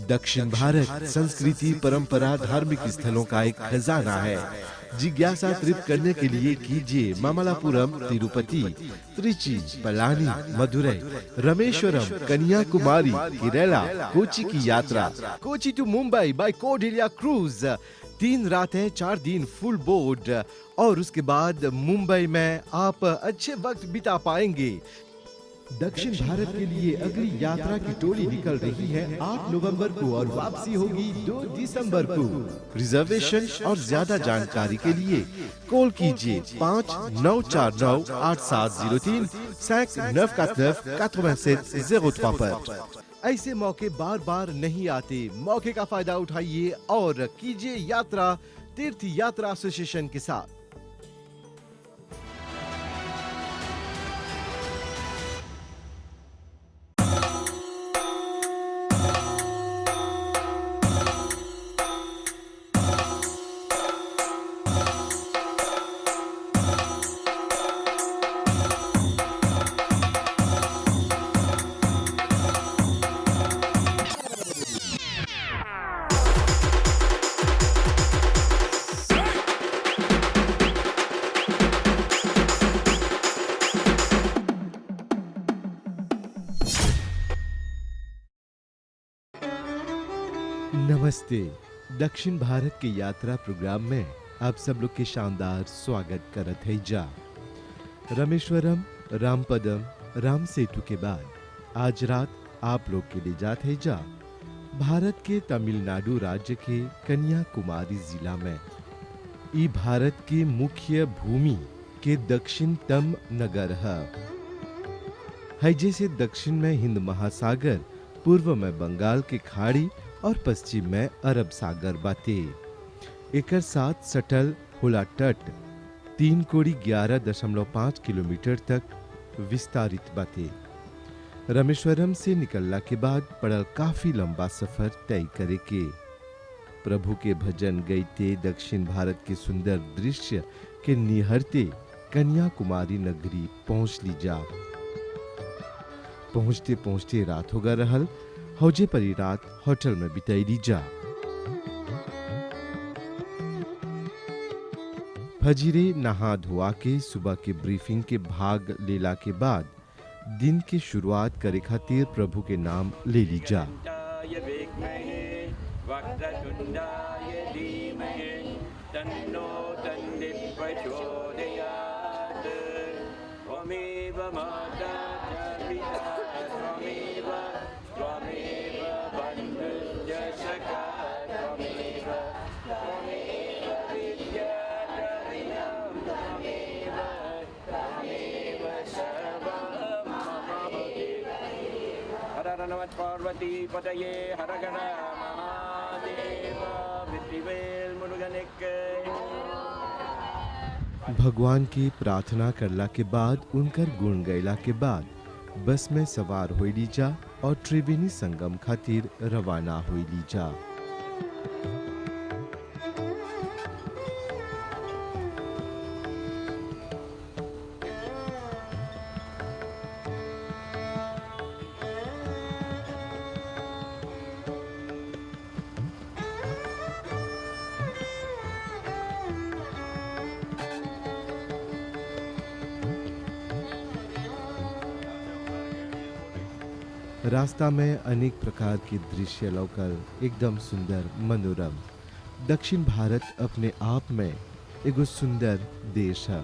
दक्षिण भारत संस्कृति, परंपरा, धार्मिक स्थलों का एक खजाना है। जिज्ञासा तृप्त करने के लिए कीजिए मामल्लापुरम, तिरुपति, त्रिची, पलानी, मदुरई, रामेश्वरम, कन्याकुमारी, केरला, कोची की यात्रा। Kochi to Mumbai by Cordelia cruise. 3 रातें 4 दिन फुल बोर्ड और उसके बाद मुंबई में आप अच्छे वक्त बिता पाएंगे। दक्षिण भारत के लिए अगली यात्रा की टोली निकल रही है 8 नवंबर को और वापसी होगी 2 दिसंबर को। रिजर्वेशन और ज्यादा जानकारी के लिए कॉल कीजिए 59498703 59498703 पर। ऐसे मौके बार बार नहीं आते। मौके का फायदा उठाइए और कीजिए यात्रा तीर्थ यात्रा एसोसिएशन के साथ। नमस्ते। दक्षिण भारत के यात्रा प्रोग्राम में आप सब लोग के शानदार स्वागत करत है जा। रामेश्वरम, रामपदम, राम सेतु के बाद आज रात आप लोग के लिए जात है जा भारत के तमिलनाडु राज्य के कन्याकुमारी जिला में। ई भारत के मुख्य भूमि के दक्षिणतम नगर है जैसे दक्षिण में हिंद महासागर, पूर्व में बंगाल के खाड़ी और पश्चिम में अरब सागर बाते। एकर साथ सटल होला तट 3,11.5 किलोमीटर तक विस्तारित बाते। रामेश्वरम से निकलने के बाद पड़ल काफी लंबा सफर तय करे के। प्रभु के भजन गाइते दक्षिण भारत के सुंदर दृश्य के निहरते कन्याकुमारी नगरी पहुंच ली जा। पहुंचते पहुंचते रात होगा रहल। हौजे परी रात होटल में बिताई ली जा। फजीरे नहा धोआ के सुबह के ब्रीफिंग के भाग लेला के बाद दिन की शुरुआत करे खातिर प्रभु के नाम ले ली जा। पार्वती पतये हर हर महादेव वित्तिवेल मुरुगनिक। भगवान की प्रार्थना करला के बाद उनकर गुण गैला के बाद बस में सवार हो ली जा और त्रिवेणी संगम खातिर रवाना हो ली जा। रास्ता में अनेक प्रकार के दृश्य लौकर एकदम सुंदर मनोरम। दक्षिण भारत अपने आप में एगो सुंदर देश है।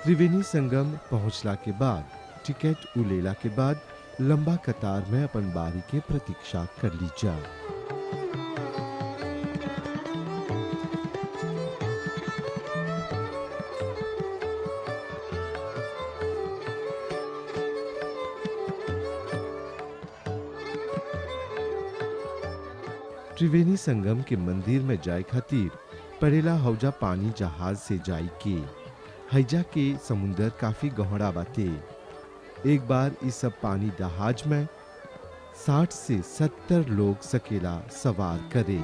त्रिवेणी संगम पहुंचला के बाद टिकट उलेला के बाद लंबा कतार में अपन बारी के प्रतीक्षा कर लीजा। त्रिवेणी संगम के मंदिर में जाए खातिर पड़ेला हौजा पानी जहाज से जाई के। हैजा के समुंदर काफी गहरा बाटे। एक बार इस सब पानी जहाज में 60 से 70 लोग सकेला सवार करे।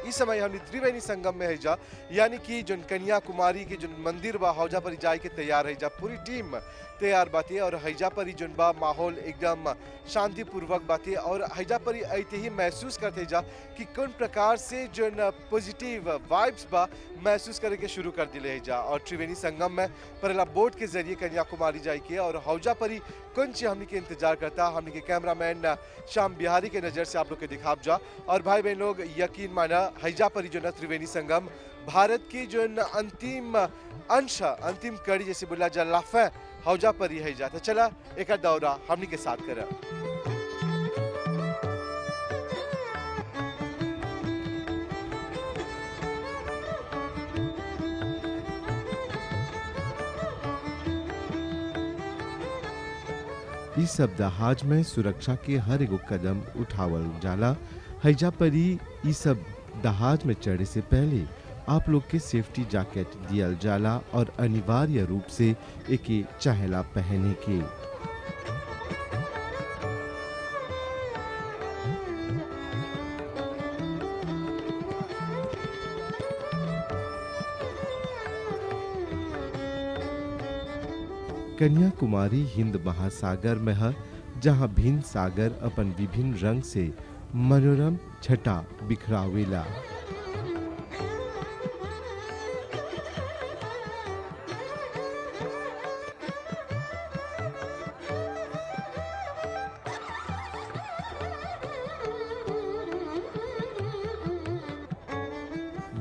इस समय हमने त्रिवेणी संगम में है जा, यानी कि जो कन्याकुमारी के जो मंदिर बा हौजा पर जाए के तैयार है जा। पूरी टीम तैयार बाती और हैजा पर जो बा माहौल एकदम शांतिपूर्वक बाती और हैजा पर ऐते ही महसूस करते जा कि कौन प्रकार से जो पॉजिटिव वाइब्स बा महसूस करे के शुरू कर दिले है जा। और त्रिवेणी संगम में पहला बोट के जरिए कन्याकुमारी जाए के और हौजा पर कौन चीज हमने के इंतजार करता, हमने के कैमरामैन श्याम बिहारी के नजर से आप लोग के दिखाब जा। और भाई बहन लोग यकीन माना हैजा पर जो न त्रिवेणी संगम भारत की जो अंतिम अंश अंतिम कड़ी जैसे बोला जा लाफा हौजा पर ही है जाता। चला एक दौरा हमनी के साथ करा। इस सब जहाज में सुरक्षा के हर एगो कदम उठावल जाला। हैजा परी इस सब जहाज में चढ़े से पहले आप लोग के सेफ्टी जैकेट दियल जाला और अनिवार्य रूप से एके चाहेला पहने के। कन्याकुमारी हिंद महासागर में है, जहां भिन्न सागर अपन विभिन्न रंग से मनोरम छटा बिखरावेला।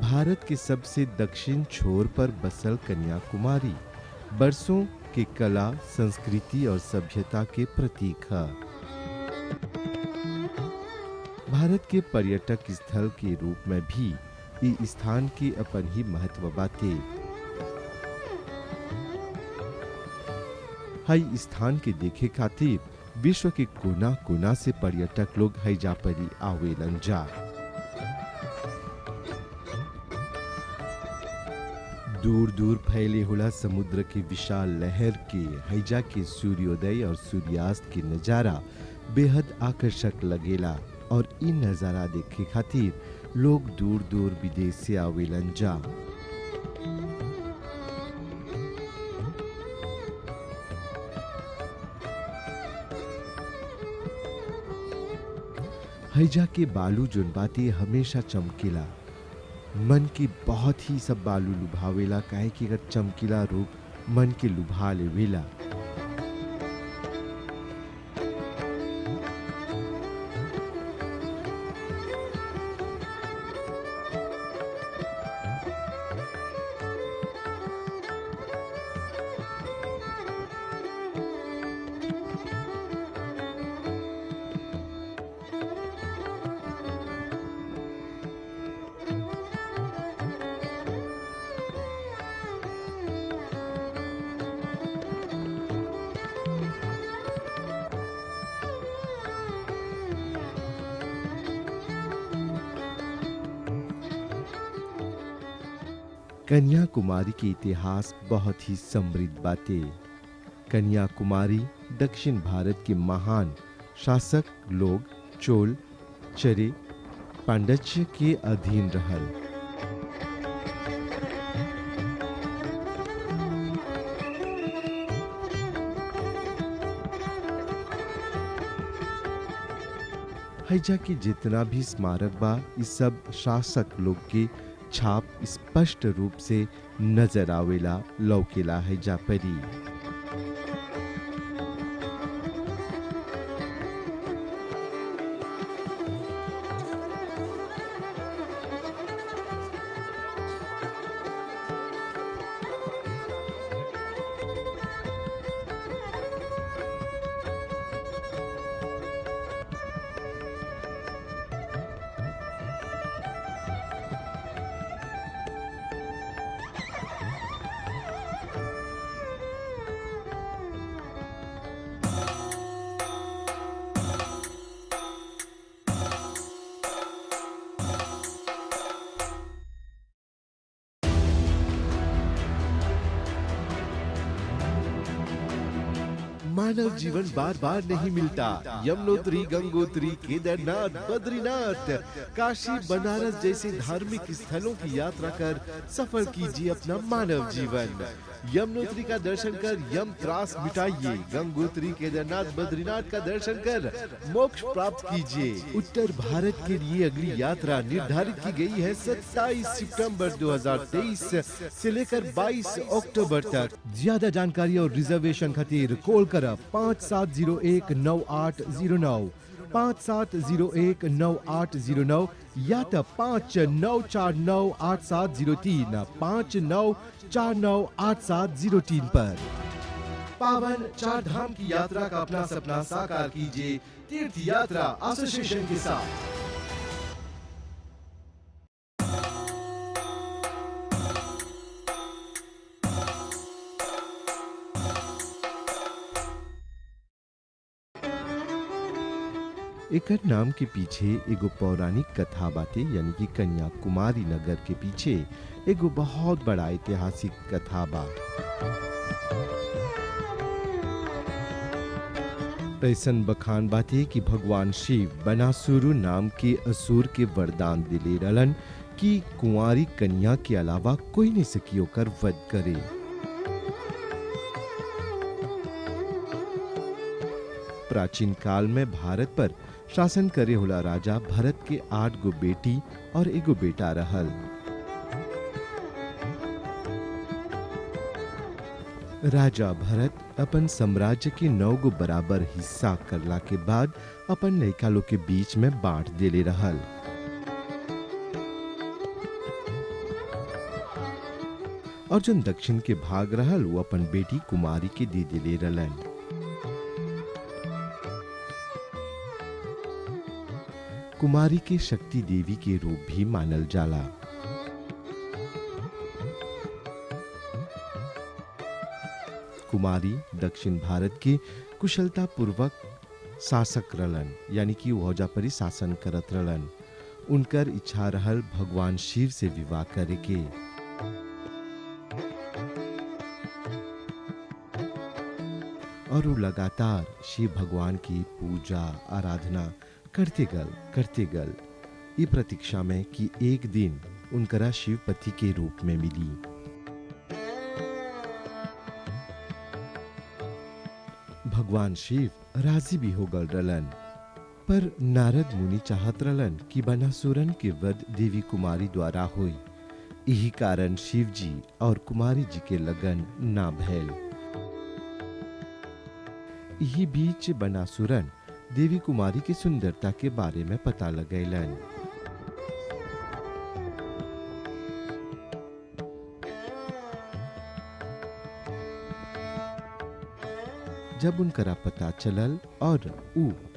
भारत के सबसे दक्षिण छोर पर बसल कन्याकुमारी बरसों के कला, संस्कृति और सभ्यता के प्रतीक है। भारत के पर्यटक स्थल के रूप में भी ये स्थान की अपन ही महत्व बाते। हाई स्थान के देखे खातिर विश्व के कोना कोना से पर्यटक लोग हैजा परी आवेलन जा। दूर दूर फैले हुआ समुद्र की विशाल लहर के हैजा के सूर्योदय और सूर्यास्त की नजारा बेहद आकर्षक लगेला और इन नजारा देखे खातिर लोग दूर दूर विदेश से आवेलन जा। हैजा के बालू जोन बाती हमेशा चमकीला, मन की बहुत ही सब बालू लुभावेला, काहे कि अगर चमकीला रूप मन के लुभा लेवेला। कन्याकुमारी के इतिहास बहुत ही समृद्ध बाटे। कन्याकुमारी दक्षिण भारत के महान शासक लोग चोल, चरे, पांड्य के अधीन रहल। हैजा के जितना भी स्मारक बा, इस सब शासक लोग के छाप स्पष्ट रूप से नजर आवेला, लौकेला हैजा परी। मानव जीवन बार बार नहीं मिलता। यमुनोत्री, गंगोत्री, केदारनाथ, बद्रीनाथ, काशी, बनारस जैसे धार्मिक स्थलों की यात्रा कर सफल कीजिए अपना मानव जीवन। यमुनोत्री का दर्शन कर यम त्रास मिटाइए, गंगोत्री, केदारनाथ, बद्रीनाथ का दर्शन कर मोक्ष प्राप्त कीजिए। उत्तर भारत के लिए अगली यात्रा निर्धारित की गई है 27 सितंबर 2023 से लेकर 22 अक्टूबर तक। ज्यादा जानकारी और रिजर्वेशन खातिर कॉल कर 57019809, 57019809 या तो 59498703, 59498703 पर। पावन चार धाम की यात्रा का अपना सपना साकार कीजिए तीर्थ यात्रा एसोसिएशन के साथ। एकर नाम के पीछे एगो पौराणिक कथा बाटे, यानी कि कन्याकुमारी नगर के पीछे एगो बहुत बड़ा ऐतिहासिक कथा बा। ऐसन बखान बाटे कि भगवान शिव बनासुरु नाम के असुर के वरदान दिले रहलन कि कुंवारी कन्या के अलावा कोई नहीं सकियो कर वध करे। प्राचीन काल में भारत पर शासन करे होला राजा भरत के 8 गो बेटी और एगो बेटा रहल। राजा भरत अपन साम्राज्य के 9 गो बराबर हिस्सा करला के बाद अपन लइका लोग के बीच में बांट देले रहल। और जो दक्षिण के भाग रहल वो अपन बेटी कुमारी के दे देले रहलन। कुमारी के शक्ति देवी के रूप भी मानल जाला। कुमारी दक्षिण भारत के कुशलता पूर्वक शासक रहलन, यानी कि वोजा परी शासन करत रहलन। उनकर इच्छा रहल भगवान शिव से विवाह करे के। और वो लगातार शिव भगवान की पूजा आराधना करते गल ये प्रतीक्षा में कि एक दिन उनकरा शिवपति के रूप में मिली। भगवान शिव राजी भी हो गल रहलन, पर नारद मुनि चाहत रहलन कि बनासुरन के वध देवी कुमारी द्वारा होई। यही कारण शिव जी और कुमारी जी के लगन ना भैल। यही बीच बनासुरन देवी कुमारी की सुंदरता के बारे में पता लगैलन। जब उनकरा पता चलल और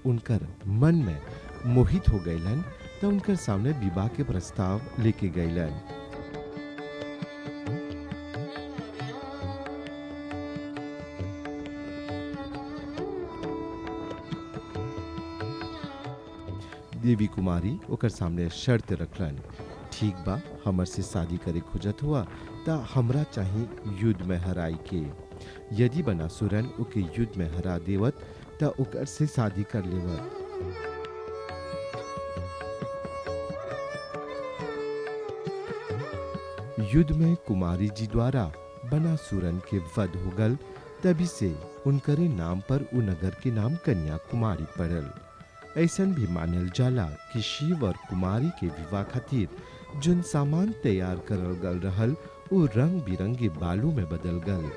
उनकर मन में मोहित हो गईलन, तो उनकर सामने विवाह के प्रस्ताव लेके गईलन। देवी कुमारी ओकर सामने शर्त रखलन, ठीक बा हमर से शादी करे खोजत हुआ ता हमरा चाही युद्ध में हराई के। यदि बनासुरन ओके युद्ध में हरा देवत ता ओकर से शादी कर लेवत। युद्ध में कुमारी जी द्वारा बनासुरन के वध हो गल, तभी से उनकरे नाम पर उ नगर के नाम कन्याकुमारी पड़ल। ऐसन भी मानल जाला कि शिव और कुमारी के विवाह खातिर जोन सामान तैयार करल गल रहल वो रंग बिरंगे बालू में बदल गल।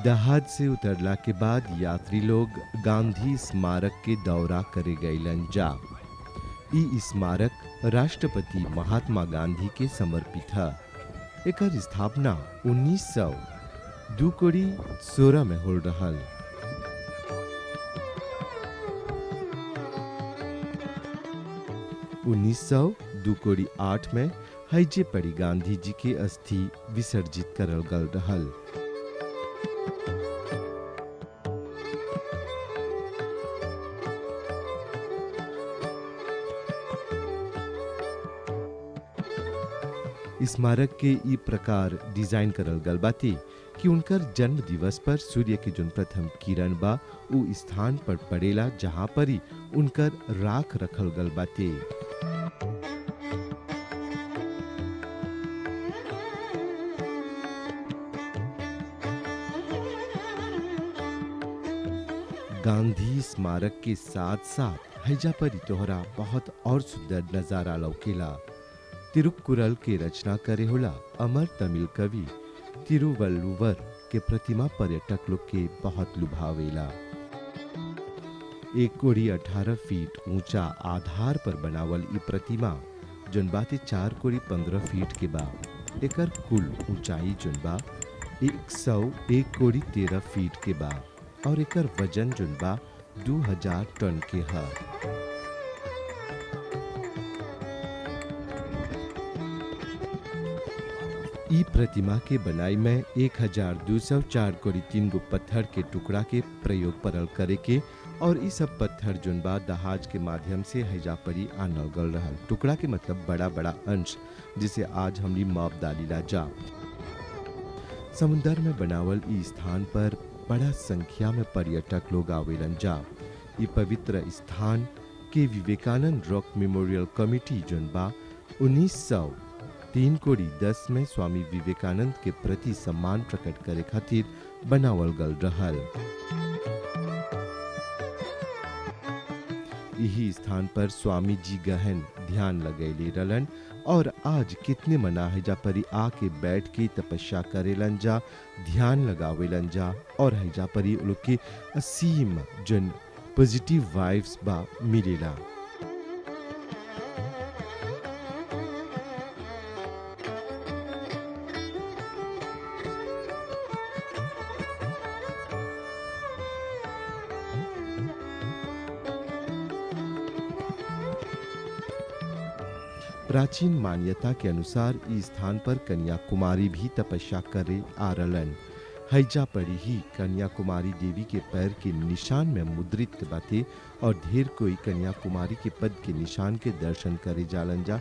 जहाज से उतरला के बाद यात्री लोग गांधी स्मारक के दौरा करे गईलन जा। ई स्मारक राष्ट्रपति महात्मा गांधी के समर्पित है। एकर स्थापना 1916 में हो रहल। उन्नीस 8 में हैजे पड़ी गांधी जी के अस्थि विसर्जित करल गल रहल। स्मारक के ई प्रकार डिजाइन करल गल बाती कि उनकर जन्म दिवस पर सूर्य के जोन प्रथम किरण बा उ स्थान पर पड़ेला जहां पर ही उनकर राख रखल गल बाती। गांधी स्मारक के साथ साथ हैजा पर तोहरा बहुत और सुंदर नजारा लौकेला। तिरुक्कुरल के रचना करे होला अमर तमिल कवि तिरुवल्लुवर के प्रतिमा पर्यटक लोग के बहुत लुभावेला। एक कोड़ी 18 फीट ऊंचा आधार पर बनावल ई प्रतिमा जोन बाते 4 कोड़ी 15 फीट के बा। एकर कुल ऊंचाई जोन बा 101 कोड़ी 13 फीट के बा और एकर वजन जोन बा 2000 टन के है। ई प्रतिमा के बनाई में 1204 कोड़ी 3 गो पत्थर के टुकड़ा के प्रयोग परल करे के और ई सब पत्थर जोन बा दहाज के माध्यम से हैजा परी आनल गल रहल। टुकड़ा के मतलब बड़ा बड़ा अंश जिसे आज हमनी माप डालीला जा। समुंदर में बनावल ई स्थान पर बड़ा संख्या में पर्यटक लोग आवेलन जा। ई पवित्र स्थान के विवेकानंद रॉक मेमोरियल कमिटी जोन बा 1903 कोड़ी 10 में स्वामी विवेकानंद के प्रति सम्मान प्रकट करे खातिर बनावल गल रहल। यही स्थान पर स्वामी जी गहन ध्यान लगैले रहलन और आज कितने मना हैजा परी आके बैठ के तपस्या करेलन जा, ध्यान लगावेलन जा और हैजा परी लोग के असीम जन पॉजिटिव वाइब्स बा मिलेला। प्राचीन मान्यता के अनुसार इस स्थान पर कन्याकुमारी भी तपस्या करे आ रहलन। हैजा पड़ी ही कन्याकुमारी देवी के पैर के निशान में मुद्रित बाते और ढेर कोई कन्याकुमारी के पद के निशान के दर्शन करे जालन जा,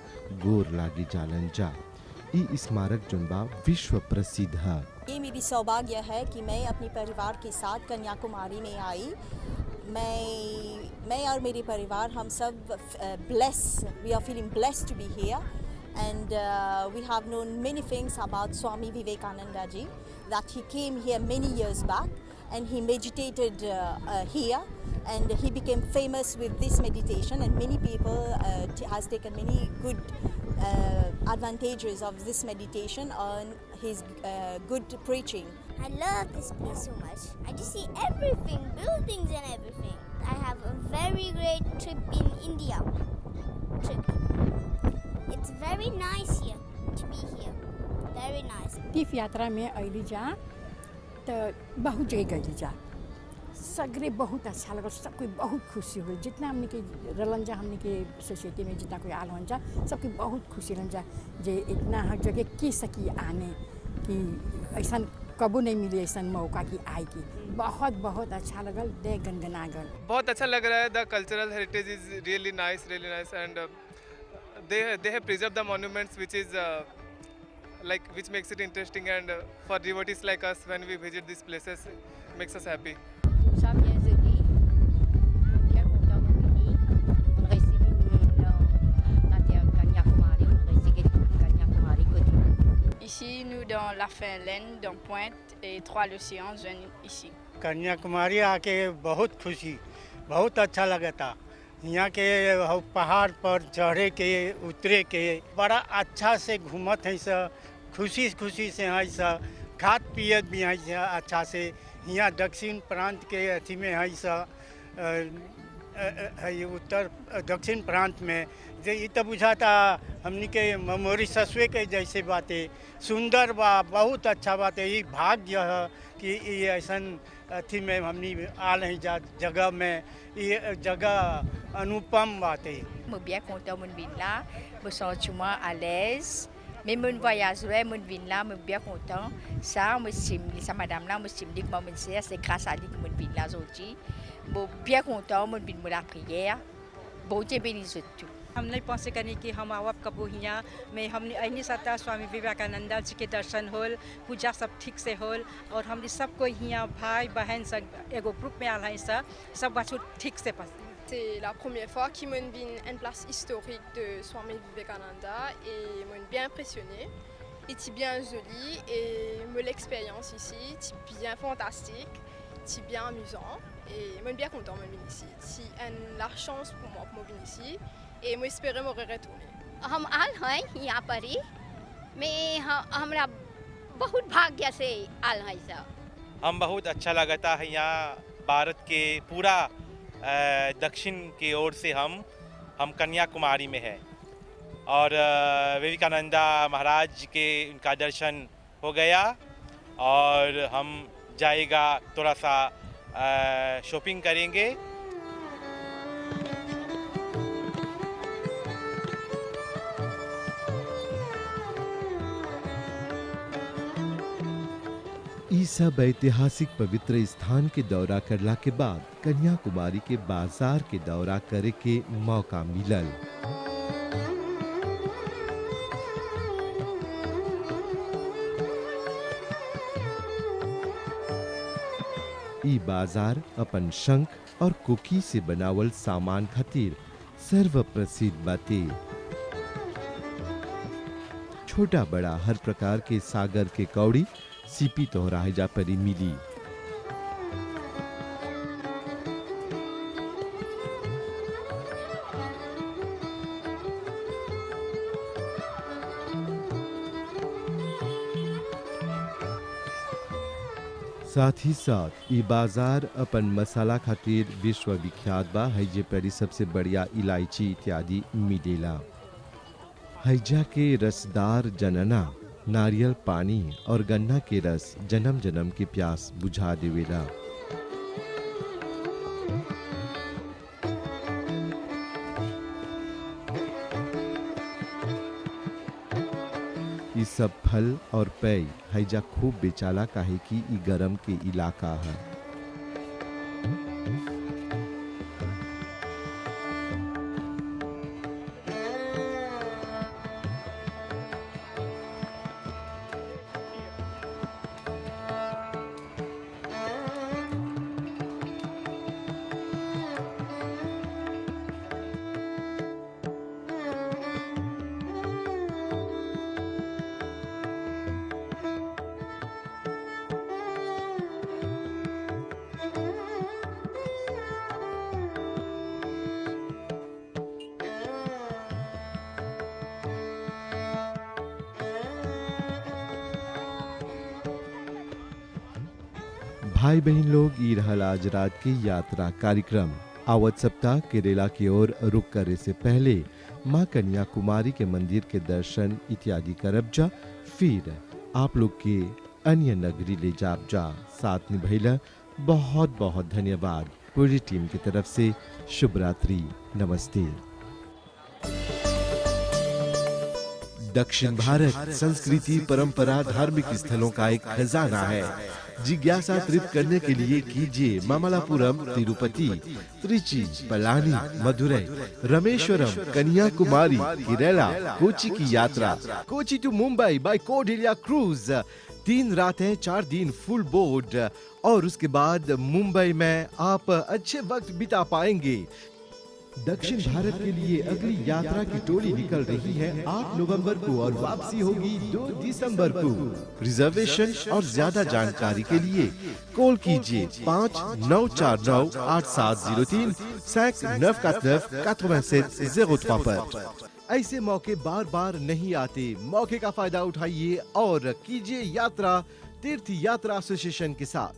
गोर लागे जालन जा। ई स्मारक जोन बा विश्व प्रसिद्ध है। ये मेरी सौभाग्य है कि मैं अपने परिवार के साथ कन्याकुमारी में आई। मैं और मेरे परिवार हम सब we are feeling blessed to be here, and we have known many things about Swami Vivekananda ji, that he came here many years back and he meditated here, and he became famous with this meditation, and many people has taken many good advantages of this meditation on his good preaching. I love this place so much. I just see everything, buildings and everything. I have a very great trip in India. It's very nice here to be here. Very nice. तीर्थ यात्रा में अली जा तो बहुत जगह गई जा, सगरे बहुत अच्छा लगा, सब कोई बहुत खुशी हुई। जितना हमने के रलन जा, हमने के सोसाइटी में जितना कोई आल हो जा, सबकी बहुत खुशी रन जा जे इतना हर जगह की सकी आने कि ऐसा कबू नहीं मिली ऐसा मौका की आए की। बहुत बहुत अच्छा लगल, दे गनगना गल। बहुत अच्छा लग रहा है। The cultural heritage is really nice and they have preserved the monuments which is which makes it interesting and for devotees like us when we visit these places makes us happy. Ici, nous dans la Finlande, dans Pointe et trois l'océan viennent ici. Kanyakumari आके बहुत खुशी, बहुत अच्छा लगा था। यहाँ के पहाड़ पर चढ़े के उतरे के बड़ा अच्छा से घूमत है सब, खुशी खुशी से है सब, खाद पियत भी है सब अच्छा से। यहाँ दक्षिण प्रांत के अथी में है सब उत्तर दक्षिण प्रांत में ये तो बुझाता हमनी के मॉरिशसवे के जैसे बातें सुंदर बा, बहुत अच्छा बात है। ये भाग्य है कि ये ऐसा अथी में हमनी आल हैं जगह में, ये जगह अनुपम बात है। Je suis bien content de venir là, je me sens à l'aise. Même mon voyage, mon venir là, je suis bien content. Ça, je suis madame là, je suis dit que c'est grâce à lui que je viens là aujourd'hui. Je suis bien content de venir la prière. Bon Dieu bénisse tout. हम नहीं पहुँच सके कि हम आवब कबू हियाँ में हमने अहिनी सत्ता स्वामी विवेकानंद जी के दर्शन होल, पूजा सब ठीक से होल और हमने सबको हियाँ भाई बहन सब एगो ग्रुप में आल हैं सब बात ठीक से पस। C'est la première fois que je viens à une place historique de Swami Vivekananda et je suis bien impressionnée. C'est bien joli et l'expérience ici est bien fantastique, c'est bien amusant et je suis bien content de venir ici. C'est la chance pour moi de venir ici et j'espère me retourner. हम आल हैं यहाँ पर ही, मैं हमरा बहुत भाग्य से आल हैं सब। हम बहुत अच्छा लगता है यहाँ भारत के पूरा दक्षिण की ओर से हम कन्याकुमारी में है और विवेकानंदा महाराज के उनका दर्शन हो गया और हम जाएगा थोड़ा सा शॉपिंग करेंगे। ई सब ऐतिहासिक पवित्र स्थान के दौरा करला के बाद कन्याकुमारी के बाजार के दौरा करे के मौका मिलल। ई बाजार अपन शंख और कुकी से बनावल सामान खातिर सर्व प्रसिद्ध बाटे। छोटा बड़ा हर प्रकार के सागर के कौड़ी सीपी तोहराजा परी मिली। साथ ही साथ ई बाजार अपन मसाला खातिर विश्व विख्यात बा। हैजे परी सबसे बढ़िया इलायची इत्यादि मिलेला। हैजा के रसदार जनना, नारियल पानी और गन्ना के रस जन्म जन्म की प्यास बुझा देवेला। ये सब फल और पेय हैजा खूब बेचाला काहे कि ई गरम के इलाका है। भाई बहन लोग, ई रहल आज रात की यात्रा कार्यक्रम। आवत सप्ताह केरला की ओर रुक करे से पहले माँ कन्याकुमारी के मंदिर के दर्शन इत्यादि करब जा, फिर आप लोग के अन्य नगरी ले जाब जा। साथ निभैला बहुत बहुत धन्यवाद। पूरी टीम की तरफ से शुभ रात्रि, नमस्ते। दक्षिण भारत संस्कृति, परंपरा, धार्मिक स्थलों का एक खजाना है। जिज्ञासा तृप्त करने के लिए कीजिए मामल्लापुरम, तिरुपति, त्रिची, पलानी, मदुरई, रामेश्वरम, कन्याकुमारी, केरला, कोची की यात्रा। Kochi to Mumbai by Cordelia cruise, 3 रातें 4 दिन फुल बोर्ड, और उसके बाद मुंबई में आप अच्छे वक्त बिता पाएंगे। दक्षिण भारत के लिए अगली यात्रा की टोली निकल रही है 8 नवंबर को और वापसी होगी 2 दिसंबर को। रिजर्वेशन और ज्यादा जानकारी के लिए कॉल कीजिए 59498703 59498703 पर। ऐसे मौके बार बार नहीं आते, मौके का फायदा उठाइए और कीजिए यात्रा तीर्थ यात्रा एसोसिएशन के साथ।